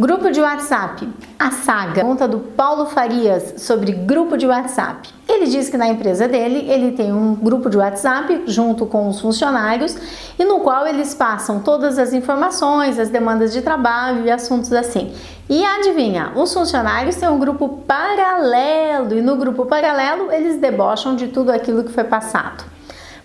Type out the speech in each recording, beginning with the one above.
Grupo de WhatsApp, a saga. Conta do Paulo Farias sobre grupo de WhatsApp. Ele diz que na empresa dele, ele tem um grupo de WhatsApp junto com os funcionários e no qual eles passam todas as informações, as demandas de trabalho e assuntos assim. E adivinha, os funcionários têm um grupo paralelo e no grupo paralelo eles debocham de tudo aquilo que foi passado.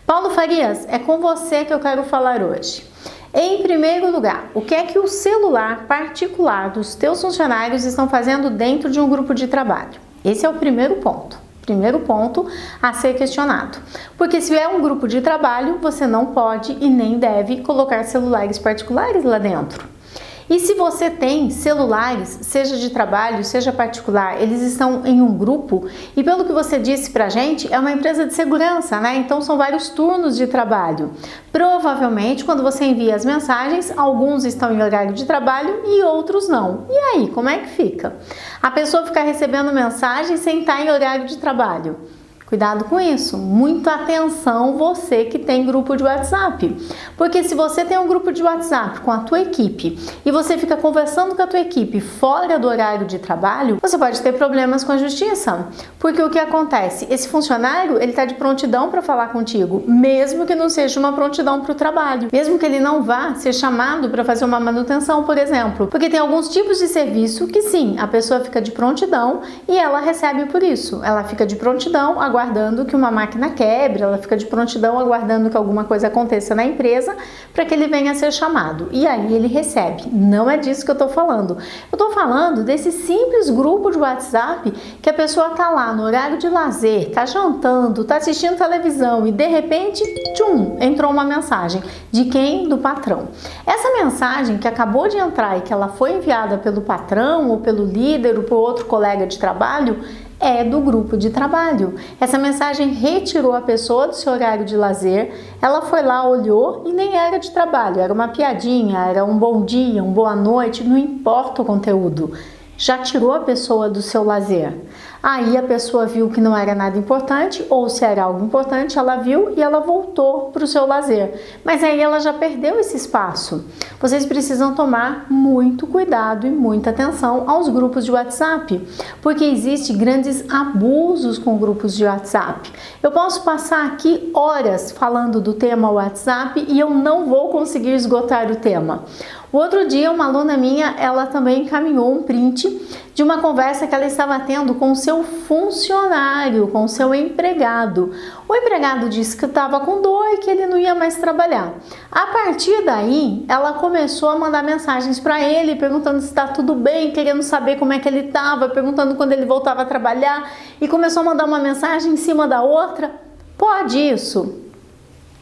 Paulo Farias, é com você que eu quero falar hoje. Em primeiro lugar, o que é que o celular particular dos teus funcionários estão fazendo dentro de um grupo de trabalho? Esse é o primeiro ponto. Primeiro ponto a ser questionado. Porque se é um grupo de trabalho, você não pode e nem deve colocar celulares particulares lá dentro. E se você tem celulares, seja de trabalho, seja particular, eles estão em um grupo e pelo que você disse pra gente, é uma empresa de segurança, né? Então são vários turnos de trabalho. Provavelmente, quando você envia as mensagens, alguns estão em horário de trabalho e outros não. E aí, como é que fica? A pessoa fica recebendo mensagem sem estar em horário de trabalho. Cuidado com isso, muita atenção você que tem grupo de WhatsApp, porque se você tem um grupo de WhatsApp com a tua equipe e você fica conversando com a tua equipe fora do horário de trabalho, você pode ter problemas com a justiça, porque o que acontece? Esse funcionário, ele está de prontidão para falar contigo, mesmo que não seja uma prontidão para o trabalho, mesmo que ele não vá ser chamado para fazer uma manutenção, por exemplo, porque tem alguns tipos de serviço que sim, a pessoa fica de prontidão e ela recebe por isso, ela fica de prontidão, aguardando que uma máquina quebre, ela fica de prontidão aguardando que alguma coisa aconteça na empresa para que ele venha a ser chamado. E aí ele recebe. Não é disso que eu estou falando. Eu estou falando desse simples grupo de WhatsApp que a pessoa está lá no horário de lazer, está jantando, está assistindo televisão e de repente, tchum, entrou uma mensagem. De quem? Do patrão. Essa mensagem que acabou de entrar e que ela foi enviada pelo patrão ou pelo líder ou por outro colega de trabalho, é do grupo de trabalho. Essa mensagem retirou a pessoa do seu horário de lazer, ela foi lá, olhou e nem era de trabalho, era uma piadinha, era um bom dia, uma boa noite, não importa o conteúdo. Já tirou a pessoa do seu lazer. Aí a pessoa viu que não era nada importante, ou se era algo importante, ela viu e ela voltou para o seu lazer. Mas aí ela já perdeu esse espaço. Vocês precisam tomar muito cuidado e muita atenção aos grupos de WhatsApp, porque existem grandes abusos com grupos de WhatsApp. Eu posso passar aqui horas falando do tema WhatsApp e eu não vou conseguir esgotar o tema. O outro dia, uma aluna minha, ela também encaminhou um print de uma conversa que ela estava tendo com o seu funcionário, com o seu empregado. O empregado disse que estava com dor e que ele não ia mais trabalhar. A partir daí, ela começou a mandar mensagens para ele, perguntando se está tudo bem, querendo saber como é que ele estava, perguntando quando ele voltava a trabalhar e começou a mandar uma mensagem em cima da outra. Pode isso?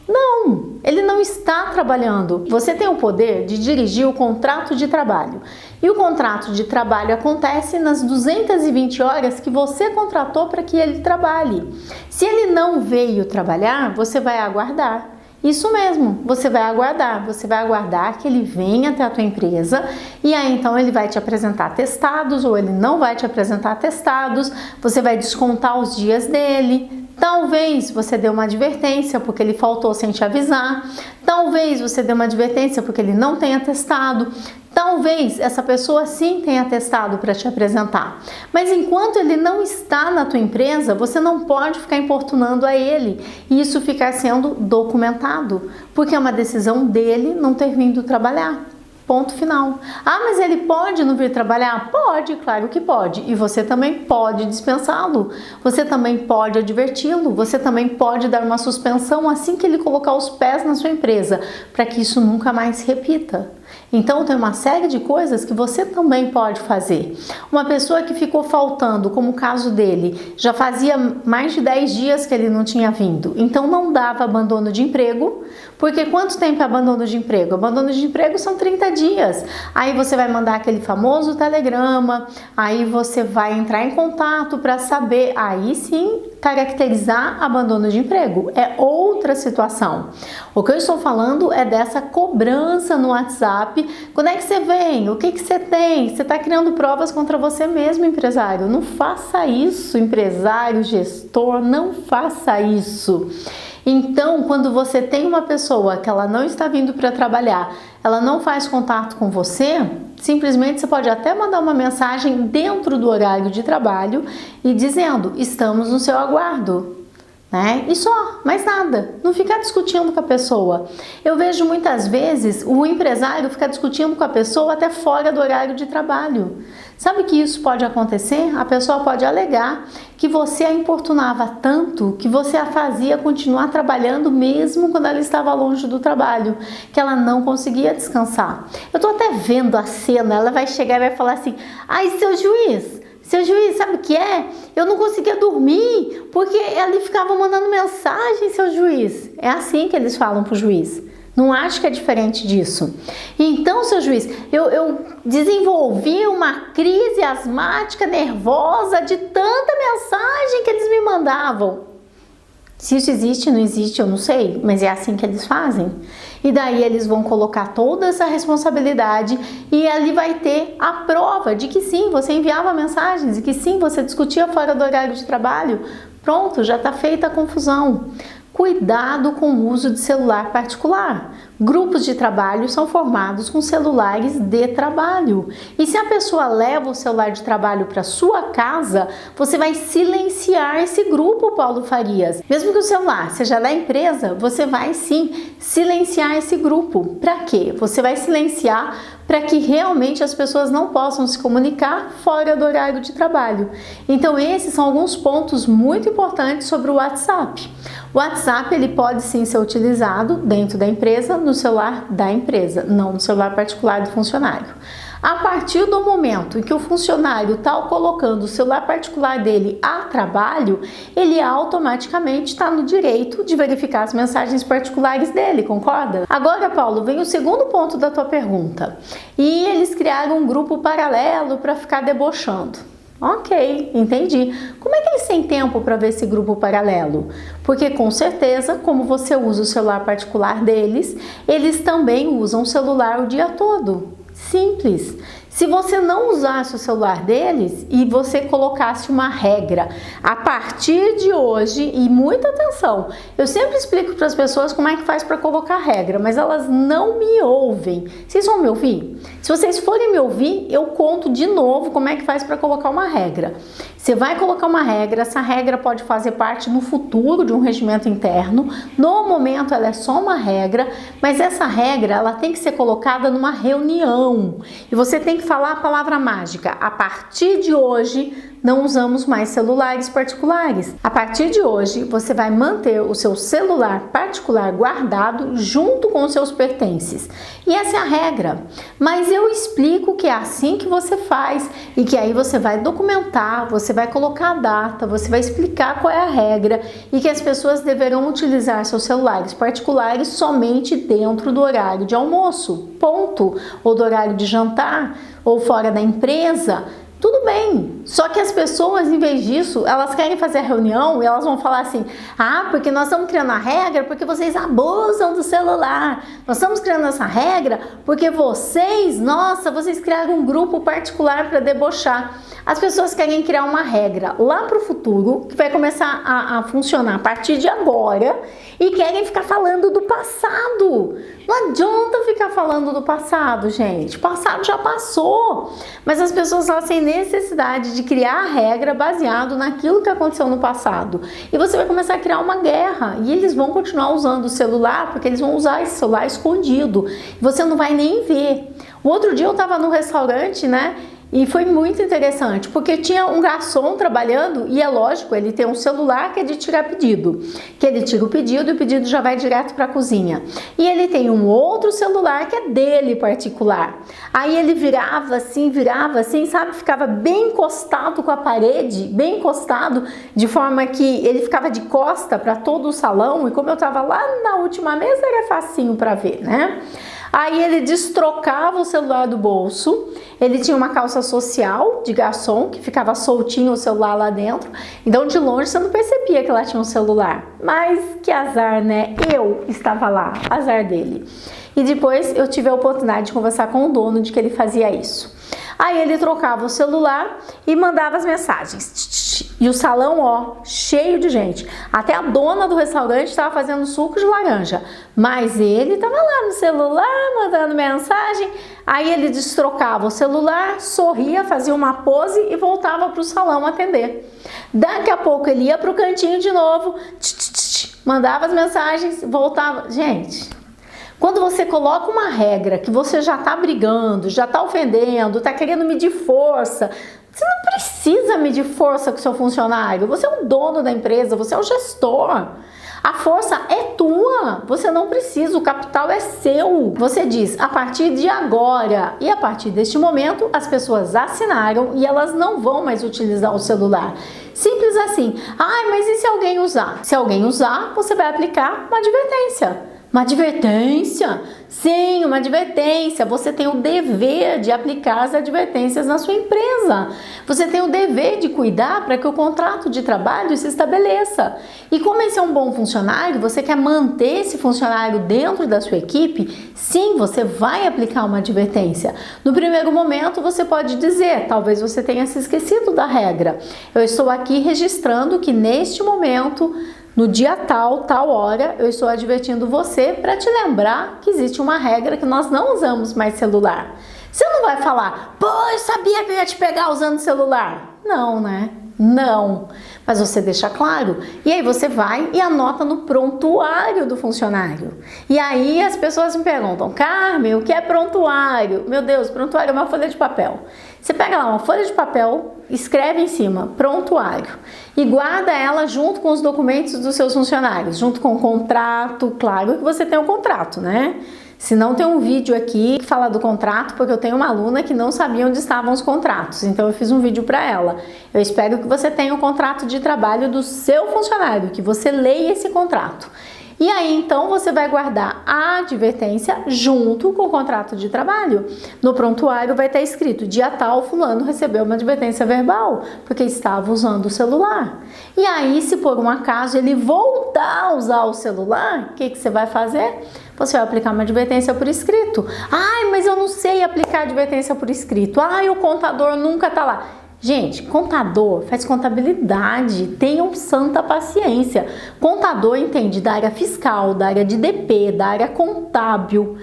Não, ele não está trabalhando. Você tem o poder de dirigir o contrato de trabalho. E o contrato de trabalho acontece nas 220 horas que você contratou para que ele trabalhe. Se ele não veio trabalhar, você vai aguardar. Isso mesmo, você vai aguardar que ele venha até a tua empresa e aí então ele vai te apresentar atestados ou ele não vai te apresentar atestados, você vai descontar os dias dele. Talvez você dê uma advertência porque ele faltou sem te avisar, talvez você dê uma advertência porque ele não tem atestado, talvez essa pessoa sim tenha atestado para te apresentar. Mas enquanto ele não está na tua empresa, você não pode ficar importunando a ele e isso ficar sendo documentado, porque é uma decisão dele não ter vindo trabalhar. Ponto final. Ah, mas ele pode não vir trabalhar? Pode, claro que pode. E você também pode dispensá-lo. Você também pode adverti-lo. Você também pode dar uma suspensão assim que ele colocar os pés na sua empresa, para que isso nunca mais se repita. Então tem uma série de coisas que você também pode fazer. Uma pessoa que ficou faltando, como o caso dele, já fazia mais de 10 dias que ele não tinha vindo, então não dava abandono de emprego, porque quanto tempo é abandono de emprego? Abandono de emprego são 30 dias. Aí você vai mandar aquele famoso telegrama, aí você vai entrar em contato para saber, aí sim, caracterizar abandono de emprego. É outra situação. O que eu estou falando é dessa cobrança no WhatsApp. Quando é que você vem? O que que você tem? Você está criando provas contra você mesmo, empresário. Não faça isso, empresário, gestor, não faça isso. Então, quando você tem uma pessoa que ela não está vindo para trabalhar, ela não faz contato com você, simplesmente você pode até mandar uma mensagem dentro do horário de trabalho e dizendo: estamos no seu aguardo. Né? E só, mais nada, não ficar discutindo com a pessoa. Eu vejo muitas vezes o empresário ficar discutindo com a pessoa até fora do horário de trabalho. Sabe que isso pode acontecer? A pessoa pode alegar que você a importunava tanto que você a fazia continuar trabalhando mesmo quando ela estava longe do trabalho, que ela não conseguia descansar. Eu tô até vendo a cena, ela vai chegar e vai falar assim: ai, seu juiz, sabe o que é? Eu não conseguia dormir porque ele ficava mandando mensagem, seu juiz. É assim que eles falam pro juiz. Não acho que é diferente disso. Então, seu juiz, eu desenvolvi uma crise asmática nervosa de tanta mensagem que eles me mandavam. Se isso existe, não existe, eu não sei, mas é assim que eles fazem. E daí eles vão colocar toda essa responsabilidade e ali vai ter a prova de que sim, você enviava mensagens e que sim, você discutia fora do horário de trabalho. Pronto, já está feita a confusão. Cuidado com o uso de celular particular. Grupos de trabalho são formados com celulares de trabalho. E se a pessoa leva o celular de trabalho para sua casa, você vai silenciar esse grupo, Paulo Farias. Mesmo que o celular seja da empresa, você vai sim silenciar esse grupo. Para quê? Você vai silenciar para que realmente as pessoas não possam se comunicar fora do horário de trabalho. Então esses são alguns pontos muito importantes sobre o WhatsApp. O WhatsApp ele pode sim ser utilizado dentro da empresa, no celular da empresa, não no celular particular do funcionário. A partir do momento em que o funcionário está colocando o celular particular dele a trabalho, ele automaticamente está no direito de verificar as mensagens particulares dele, concorda? Agora, Paulo, vem o segundo ponto da tua pergunta. E eles criaram um grupo paralelo para ficar debochando. Ok, entendi. Como é que eles têm tempo para ver esse grupo paralelo? Porque com certeza, como você usa o celular particular deles, eles também usam o celular o dia todo. Simples. Se você não usasse o celular deles e você colocasse uma regra a partir de hoje, e muita atenção, eu sempre explico para as pessoas como é que faz para colocar regra, mas elas não me ouvem. Vocês vão me ouvir? Se vocês forem me ouvir, eu conto de novo como é que faz para colocar uma regra. Você vai colocar uma regra, essa regra pode fazer parte no futuro de um regimento interno. No momento ela é só uma regra, mas essa regra ela tem que ser colocada numa reunião. E você tem que falar a palavra mágica: a partir de hoje não usamos mais celulares particulares. A partir de hoje você vai manter o seu celular particular guardado junto com os seus pertences. E essa é a regra. Mas eu explico que é assim que você faz e que aí você vai documentar, você vai colocar a data, você vai explicar qual é a regra e que as pessoas deverão utilizar seus celulares particulares somente dentro do horário de almoço, ponto, ou do horário de jantar, ou fora da empresa. Tudo bem, só que as pessoas, em vez disso, elas querem fazer a reunião e elas vão falar assim: ah, porque nós estamos criando a regra porque vocês abusam do celular. Nós estamos criando essa regra porque vocês criaram um grupo particular para debochar. As pessoas querem criar uma regra lá para o futuro, que vai começar a funcionar a partir de agora, e querem ficar falando do passado. Não adianta ficar falando do passado, gente. O passado já passou. Mas as pessoas elas têm necessidade de criar a regra baseado naquilo que aconteceu no passado. E você vai começar a criar uma guerra. E eles vão continuar usando o celular, porque eles vão usar esse celular escondido. Você não vai nem ver. O outro dia eu estava no restaurante, né? E foi muito interessante, porque tinha um garçom trabalhando e é lógico, ele tem um celular que é de tirar pedido, que ele tira o pedido e o pedido já vai direto para a cozinha. E ele tem um outro celular que é dele particular. Aí ele virava assim, sabe? Ficava bem encostado com a parede, bem encostado, de forma que ele ficava de costa para todo o salão. E como eu estava lá na última mesa, era facinho para ver, né? Aí ele destrocava o celular do bolso, ele tinha uma calça social de garçom, que ficava soltinho o celular lá dentro, então de longe você não percebia que ela tinha um celular. Mas que azar, né? Eu estava lá, azar dele. E depois eu tive a oportunidade de conversar com o dono de que ele fazia isso. Aí ele trocava o celular e mandava as mensagens. E o salão, ó, cheio de gente. Até a dona do restaurante estava fazendo suco de laranja. Mas ele estava lá no celular, mandando mensagem. Aí ele destrocava o celular, sorria, fazia uma pose e voltava para o salão atender. Daqui a pouco ele ia para o cantinho de novo, mandava as mensagens, voltava. Gente, quando você coloca uma regra que você já está brigando, já está ofendendo, está querendo medir força, você não precisa medir força com o seu funcionário. Você é o dono da empresa, você é o gestor. A força é tua, você não precisa, o capital é seu. Você diz, a partir de agora e a partir deste momento, as pessoas assinaram e elas não vão mais utilizar o celular. Simples assim. Ai, mas e se alguém usar? Se alguém usar, você vai aplicar uma advertência. Uma advertência? Sim, uma advertência. Você tem o dever de aplicar as advertências na sua empresa. Você tem o dever de cuidar para que o contrato de trabalho se estabeleça. E como esse é um bom funcionário, você quer manter esse funcionário dentro da sua equipe, sim, você vai aplicar uma advertência. No primeiro momento, você pode dizer, talvez você tenha se esquecido da regra. Eu estou aqui registrando que neste momento, no dia tal, tal hora, eu estou advertindo você para te lembrar que existe uma regra que nós não usamos mais celular. Você não vai falar, pô, eu sabia que eu ia te pegar usando celular. Não, né? Não. Mas você deixa claro. E aí você vai e anota no prontuário do funcionário. E aí as pessoas me perguntam, Carmen, o que é prontuário? Meu Deus, prontuário é uma folha de papel. Você pega lá uma folha de papel, escreve em cima, prontuário, e guarda ela junto com os documentos dos seus funcionários, junto com o contrato, claro que você tem um contrato, né? Se não, tem um vídeo aqui que fala do contrato, porque eu tenho uma aluna que não sabia onde estavam os contratos, então eu fiz um vídeo para ela. Eu espero que você tenha o contrato de trabalho do seu funcionário, que você leia esse contrato. E aí, então, você vai guardar a advertência junto com o contrato de trabalho. No prontuário vai estar escrito, dia tal, fulano recebeu uma advertência verbal, porque estava usando o celular. E aí, se por um acaso ele voltar a usar o celular, o que você vai fazer? Você vai aplicar uma advertência por escrito. Ai, mas eu não sei aplicar advertência por escrito. Ai, o contador nunca está lá. Gente, contador faz contabilidade, tenham santa paciência. Contador entende da área fiscal, da área de DP, da área contábil.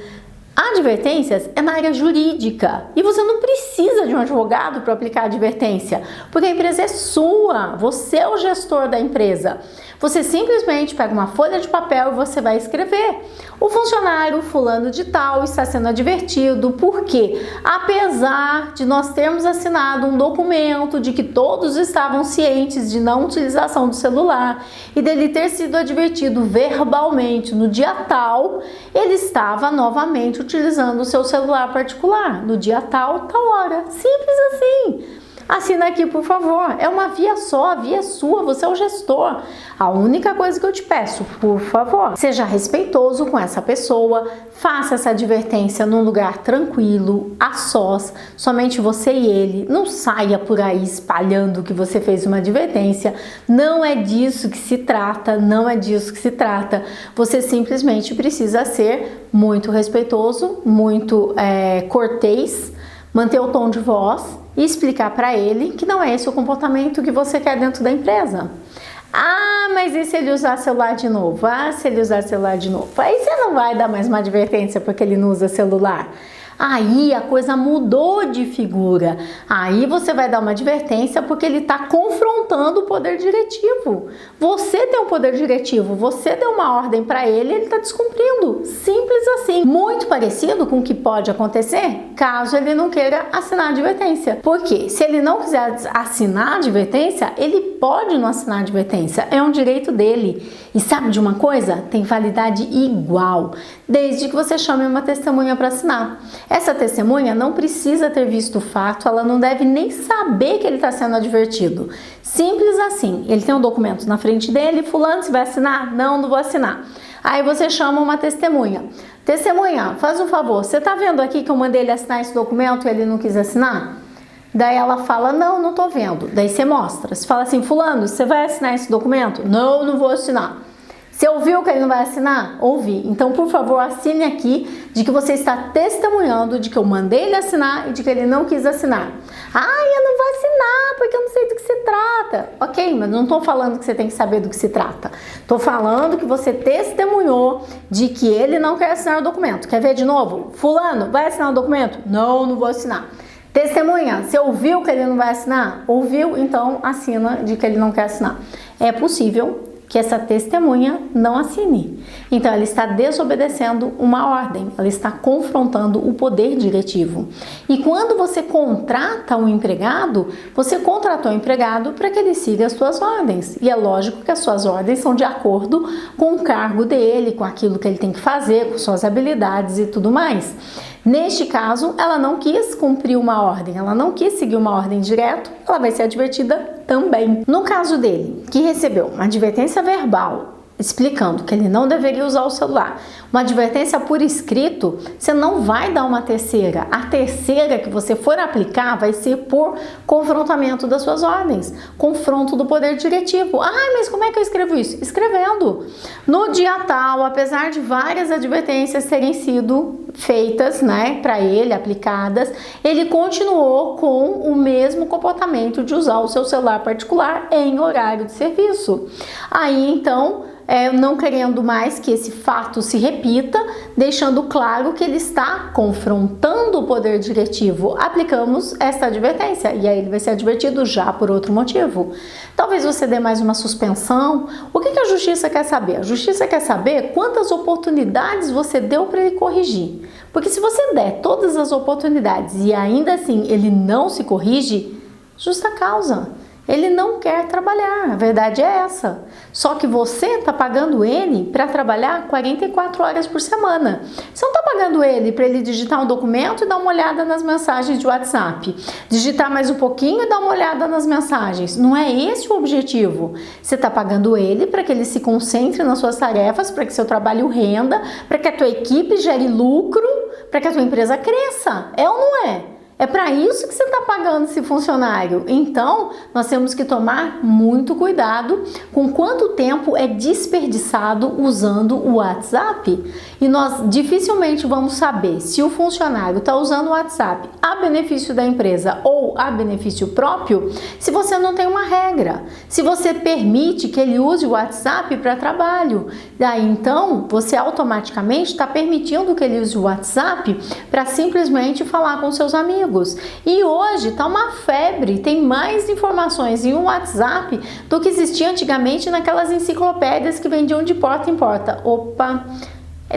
Advertências é na área jurídica e você não precisa de um advogado para aplicar advertência, porque a empresa é sua, você é o gestor da empresa. Você simplesmente pega uma folha de papel e você vai escrever. O funcionário fulano de tal está sendo advertido porque, apesar de nós termos assinado um documento de que todos estavam cientes de não utilização do celular e dele ter sido advertido verbalmente no dia tal, ele estava novamente utilizando o seu celular particular no dia tal, tal hora. Simples assim. Assina aqui, por favor. É uma via só, a via é sua, você é o gestor. A única coisa que eu te peço, por favor, seja respeitoso com essa pessoa, faça essa advertência num lugar tranquilo, a sós, somente você e ele. Não saia por aí espalhando que você fez uma advertência. Não é disso que se trata, não é disso que se trata. Você simplesmente precisa ser muito respeitoso, muito cortês, manter o tom de voz e explicar para ele que não é esse o comportamento que você quer dentro da empresa. Ah, mas e se ele usar celular de novo? Ah, se ele usar celular de novo? Aí você não vai dar mais uma advertência porque ele não usa celular. Aí a coisa mudou de figura. Aí você vai dar uma advertência porque ele está confrontando o poder diretivo. Você tem um poder diretivo, você deu uma ordem para ele e ele está descumprindo. Simples assim. Muito parecido com o que pode acontecer caso ele não queira assinar a advertência. Porque se ele não quiser assinar a advertência, ele pode não assinar a advertência. É um direito dele. E sabe de uma coisa? Tem validade igual, desde que você chame uma testemunha para assinar. Essa testemunha não precisa ter visto o fato, ela não deve nem saber que ele está sendo advertido. Simples assim. Ele tem um documento na frente dele, fulano, você vai assinar? Não, não vou assinar. Aí você chama uma testemunha. Testemunha, faz um favor, você está vendo aqui que eu mandei ele assinar esse documento e ele não quis assinar? Daí ela fala, não, não tô vendo. Daí você mostra. Você fala assim, fulano, você vai assinar esse documento? Não, não vou assinar. Você ouviu que ele não vai assinar? Ouvi. Então, por favor, assine aqui de que você está testemunhando de que eu mandei ele assinar e de que ele não quis assinar. Eu não vou assinar porque eu não sei do que se trata. Ok, mas não estou falando que você tem que saber do que se trata. Estou falando que você testemunhou de que ele não quer assinar o documento. Quer ver de novo? Fulano, vai assinar o documento? Não, não vou assinar. Testemunha, você ouviu que ele não vai assinar? Ouviu? Então assina de que ele não quer assinar. É possível que essa testemunha não assine. Então, ela está desobedecendo uma ordem, ela está confrontando o poder diretivo. E quando você contrata um empregado, você contratou o empregado para que ele siga as suas ordens. E é lógico que as suas ordens são de acordo com o cargo dele, com aquilo que ele tem que fazer, com suas habilidades e tudo mais. Neste caso, ela não quis cumprir uma ordem, ela não quis seguir uma ordem direto, ela vai ser advertida também. No caso dele, que recebeu uma advertência verbal explicando que ele não deveria usar o celular, uma advertência por escrito, você não vai dar uma terceira. A terceira que você for aplicar vai ser por confrontamento das suas ordens, confronto do poder diretivo. Mas como é que eu escrevo isso? Escrevendo. No dia tal, apesar de várias advertências terem sido feitas, para ele, aplicadas, ele continuou com o mesmo comportamento de usar o seu celular particular em horário de serviço. Aí, então, não querendo mais que esse fato se repita, deixando claro que ele está confrontando o poder diretivo, aplicamos essa advertência e aí ele vai ser advertido já por outro motivo. Talvez você dê mais uma suspensão. O que a justiça quer saber? A justiça quer saber quantas oportunidades você deu para ele corrigir. Porque se você der todas as oportunidades e ainda assim ele não se corrige, justa causa. Ele não quer trabalhar, a verdade é essa. Só que você está pagando ele para trabalhar 44 horas por semana. Você não está pagando ele para ele digitar um documento e dar uma olhada nas mensagens de WhatsApp. Digitar mais um pouquinho e dar uma olhada nas mensagens. Não é esse o objetivo. Você está pagando ele para que ele se concentre nas suas tarefas, para que seu trabalho renda, para que a tua equipe gere lucro, para que a tua empresa cresça. É ou não é? É para isso que você está pagando esse funcionário. Então, nós temos que tomar muito cuidado com quanto tempo é desperdiçado usando o WhatsApp. E nós dificilmente vamos saber se o funcionário está usando o WhatsApp a benefício da empresa ou a benefício próprio, se você não tem uma regra. Se você permite que ele use o WhatsApp para trabalho, daí então você automaticamente está permitindo que ele use o WhatsApp para simplesmente falar com seus amigos. E hoje tá uma febre, tem mais informações em um WhatsApp do que existia antigamente naquelas enciclopédias que vendiam de porta em porta. Opa!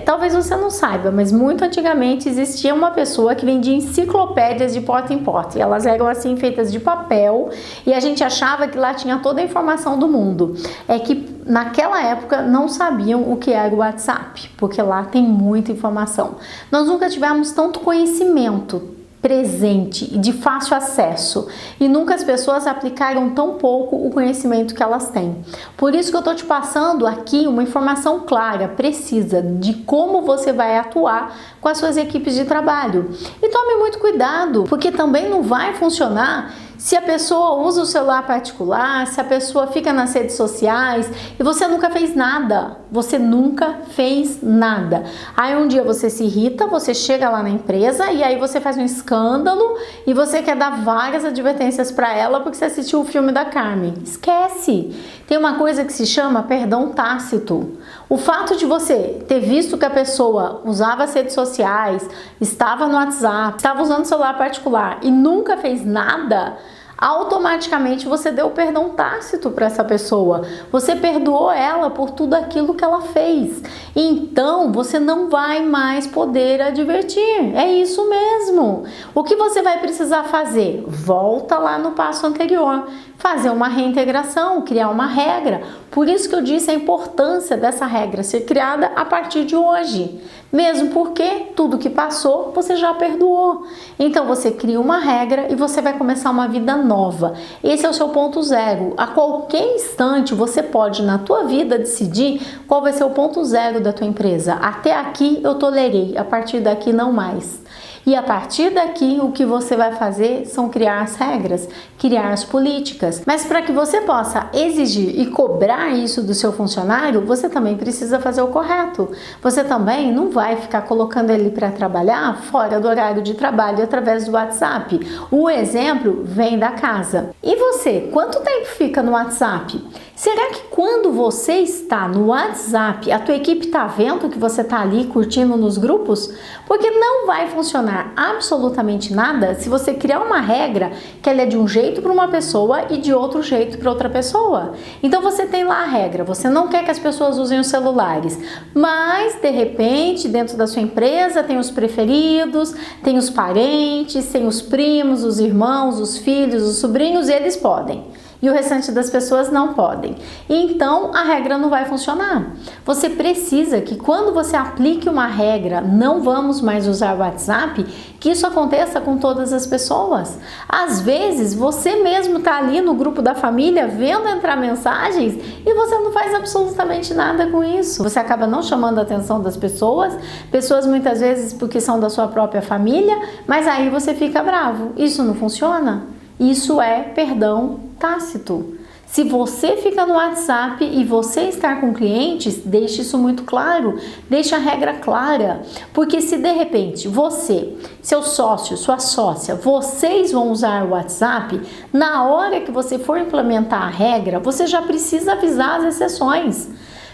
Talvez você não saiba, mas muito antigamente existia uma pessoa que vendia enciclopédias de porta em porta. E elas eram assim feitas de papel e a gente achava que lá tinha toda a informação do mundo. É que naquela época não sabiam o que era o WhatsApp, porque lá tem muita informação. Nós nunca tivemos tanto conhecimento presente e de fácil acesso e nunca as pessoas aplicaram tão pouco o conhecimento que elas têm. Por isso que eu estou te passando aqui uma informação clara, precisa de como você vai atuar com as suas equipes de trabalho. E tome muito cuidado, porque também não vai funcionar se a pessoa usa o celular particular, se a pessoa fica nas redes sociais e você nunca fez nada. Você nunca fez nada. Aí um dia você se irrita, você chega lá na empresa e aí você faz um escândalo e você quer dar várias advertências para ela porque você assistiu o filme da Carmen. Esquece! Tem uma coisa que se chama perdão tácito. O fato de você ter visto que a pessoa usava as redes sociais, estava no WhatsApp, estava usando celular particular e nunca fez nada, automaticamente você deu perdão tácito para essa pessoa. Você perdoou ela por tudo aquilo que ela fez. Então, você não vai mais poder advertir. É isso mesmo. O que você vai precisar fazer? Volta lá no passo anterior. Fazer uma reintegração, criar uma regra. Por isso que eu disse a importância dessa regra ser criada a partir de hoje. Mesmo porque tudo que passou, você já perdoou. Então você cria uma regra e você vai começar uma vida nova. Esse é o seu ponto zero. A qualquer instante você pode na tua vida decidir qual vai ser o ponto zero da tua empresa. Até aqui eu tolerei, a partir daqui não mais. E a partir daqui, o que você vai fazer são criar as regras, criar as políticas. Mas para que você possa exigir e cobrar isso do seu funcionário, você também precisa fazer o correto. Você também não vai ficar colocando ele para trabalhar fora do horário de trabalho através do WhatsApp. O exemplo vem da casa. E você, quanto tempo fica no WhatsApp? Será que quando você está no WhatsApp, a tua equipe está vendo que você está ali curtindo nos grupos? Porque não vai funcionar absolutamente nada se você criar uma regra que ela é de um jeito para uma pessoa e de outro jeito para outra pessoa. Então você tem lá a regra, você não quer que as pessoas usem os celulares, mas de repente dentro da sua empresa tem os preferidos, tem os parentes, tem os primos, os irmãos, os filhos, os sobrinhos, e eles podem. E o restante das pessoas não podem. Então a regra não vai funcionar. Você precisa que quando você aplique uma regra, não vamos mais usar o WhatsApp, que isso aconteça com todas as pessoas. Às vezes você mesmo está ali no grupo da família vendo entrar mensagens e você não faz absolutamente nada com isso. Você acaba não chamando a atenção das pessoas, pessoas muitas vezes porque são da sua própria família, mas aí você fica bravo. Isso não funciona? Isso é perdão tácito. Se você fica no WhatsApp e você está com clientes, deixe isso muito claro, deixe a regra clara, porque se de repente você, seu sócio, sua sócia, vocês vão usar o WhatsApp, na hora que você for implementar a regra, você já precisa avisar as exceções.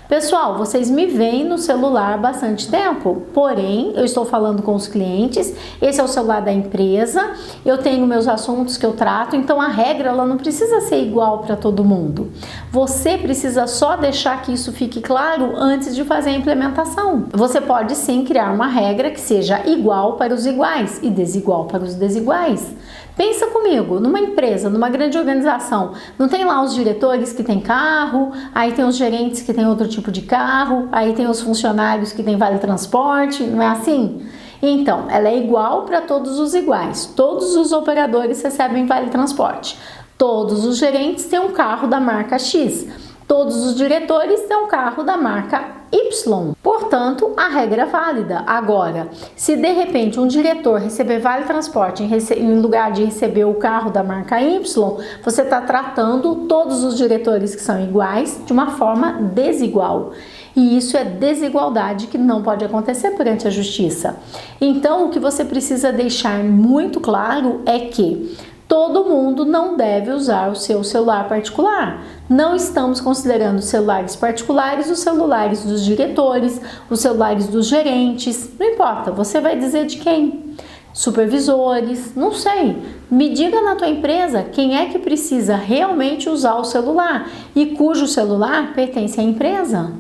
Pessoal, vocês me veem no celular há bastante tempo, porém, eu estou falando com os clientes, esse é o celular da empresa, eu tenho meus assuntos que eu trato, então a regra ela não precisa ser igual para todo mundo. Você precisa só deixar que isso fique claro antes de fazer a implementação. Você pode sim criar uma regra que seja igual para os iguais e desigual para os desiguais. Pensa comigo, numa empresa, numa grande organização, não tem lá os diretores que têm carro, aí tem os gerentes que têm outro tipo de carro, aí tem os funcionários que têm vale transporte, não é assim? Então, ela é igual para todos os iguais, todos os operadores recebem vale transporte, todos os gerentes têm um carro da marca X, todos os diretores têm um carro da marca Y. Portanto, a regra é válida. Agora, se de repente um diretor receber vale transporte em lugar de receber o carro da marca Y, você está tratando todos os diretores que são iguais de uma forma desigual. E isso é desigualdade que não pode acontecer perante a justiça. Então, o que você precisa deixar muito claro é que todo mundo não deve usar o seu celular particular. Não estamos considerando celulares particulares os celulares dos diretores, os celulares dos gerentes, não importa, você vai dizer de quem? Supervisores, não sei. Me diga na tua empresa quem é que precisa realmente usar o celular e cujo celular pertence à empresa.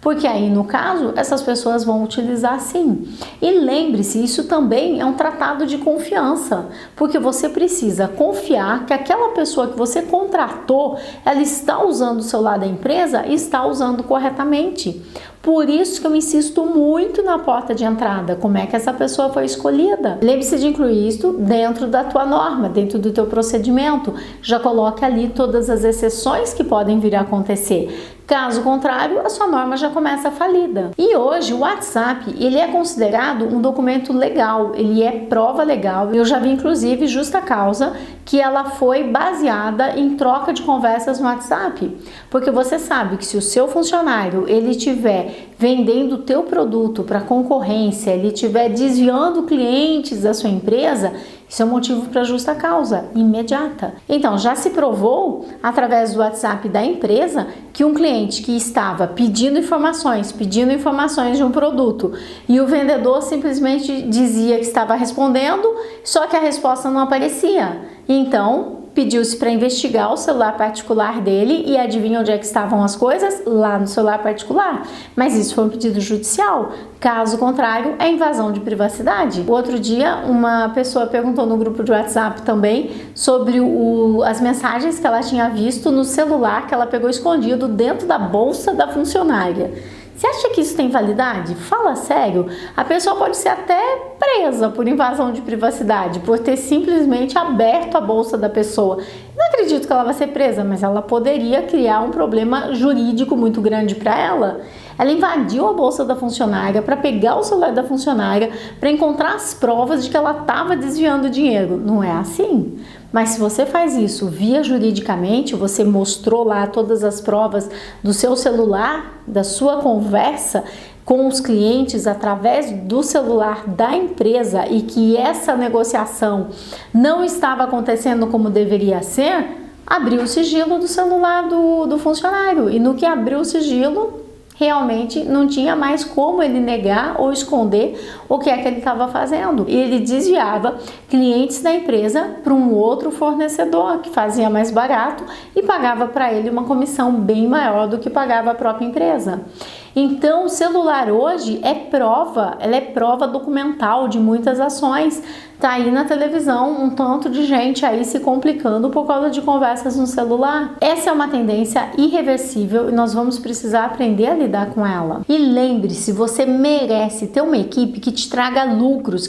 Porque aí, no caso, essas pessoas vão utilizar sim. E lembre-se, isso também é um tratado de confiança, porque você precisa confiar que aquela pessoa que você contratou, ela está usando o celular da empresa e está usando corretamente. Por isso que eu insisto muito na porta de entrada, como é que essa pessoa foi escolhida. Lembre-se de incluir isso dentro da tua norma, dentro do teu procedimento. Já coloque ali todas as exceções que podem vir a acontecer. Caso contrário, a sua norma já começa falida. E hoje o WhatsApp, ele é considerado um documento legal, ele é prova legal. Eu já vi inclusive justa causa que ela foi baseada em troca de conversas no WhatsApp. Porque você sabe que se o seu funcionário, ele estiver vendendo o teu produto para concorrência, ele estiver desviando clientes da sua empresa, isso é um motivo para justa causa, imediata. Então, já se provou, através do WhatsApp da empresa, que um cliente que estava pedindo informações de um produto e o vendedor simplesmente dizia que estava respondendo, só que a resposta não aparecia. Então, pediu-se para investigar o celular particular dele e adivinha onde é que estavam as coisas? Lá no celular particular. Mas isso foi um pedido judicial. Caso contrário, é invasão de privacidade. Outro dia, uma pessoa perguntou no grupo de WhatsApp também sobre as mensagens que ela tinha visto no celular que ela pegou escondido dentro da bolsa da funcionária. Você acha que isso tem validade? Fala sério. A pessoa pode ser até presa por invasão de privacidade, por ter simplesmente aberto a bolsa da pessoa. Não acredito que ela vai ser presa, mas ela poderia criar um problema jurídico muito grande para ela. Ela invadiu a bolsa da funcionária para pegar o celular da funcionária para encontrar as provas de que ela estava desviando dinheiro. Não é assim. Mas se você faz isso via juridicamente, você mostrou lá todas as provas do seu celular, da sua conversa com os clientes através do celular da empresa e que essa negociação não estava acontecendo como deveria ser, abriu o sigilo do celular do funcionário. E no que abriu o sigilo, realmente não tinha mais como ele negar ou esconder o que é que ele estava fazendo. E ele desviava clientes da empresa para um outro fornecedor que fazia mais barato e pagava para ele uma comissão bem maior do que pagava a própria empresa. Então, o celular hoje é prova, ela é prova documental de muitas ações. Tá aí na televisão um tanto de gente aí se complicando por causa de conversas no celular. Essa é uma tendência irreversível e nós vamos precisar aprender a lidar com ela. E lembre-se, você merece ter uma equipe que te traga lucros,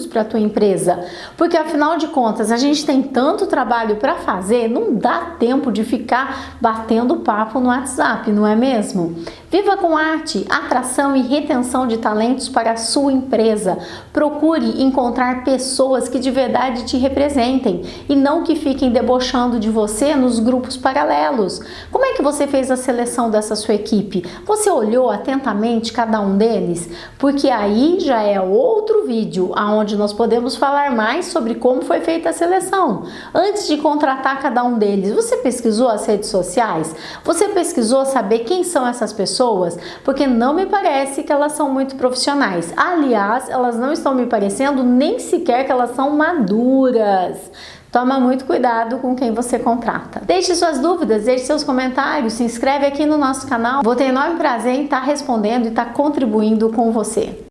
para a tua empresa. Porque afinal de contas, a gente tem tanto trabalho para fazer, não dá tempo de ficar batendo papo no WhatsApp, não é mesmo? Viva com arte, atração e retenção de talentos para a sua empresa. Procure encontrar pessoas que de verdade te representem e não que fiquem debochando de você nos grupos paralelos. Como é que você fez a seleção dessa sua equipe? Você olhou atentamente cada um deles? Porque aí já é outro vídeo onde nós podemos falar mais sobre como foi feita a seleção. Antes de contratar cada um deles, você pesquisou as redes sociais? Você pesquisou saber quem são essas pessoas? Porque não me parece que elas são muito profissionais. Aliás, elas não estão me parecendo nem sequer que elas são maduras. Toma muito cuidado com quem você contrata. Deixe suas dúvidas, deixe seus comentários, se inscreve aqui no nosso canal. Vou ter enorme prazer em estar respondendo e estar contribuindo com você.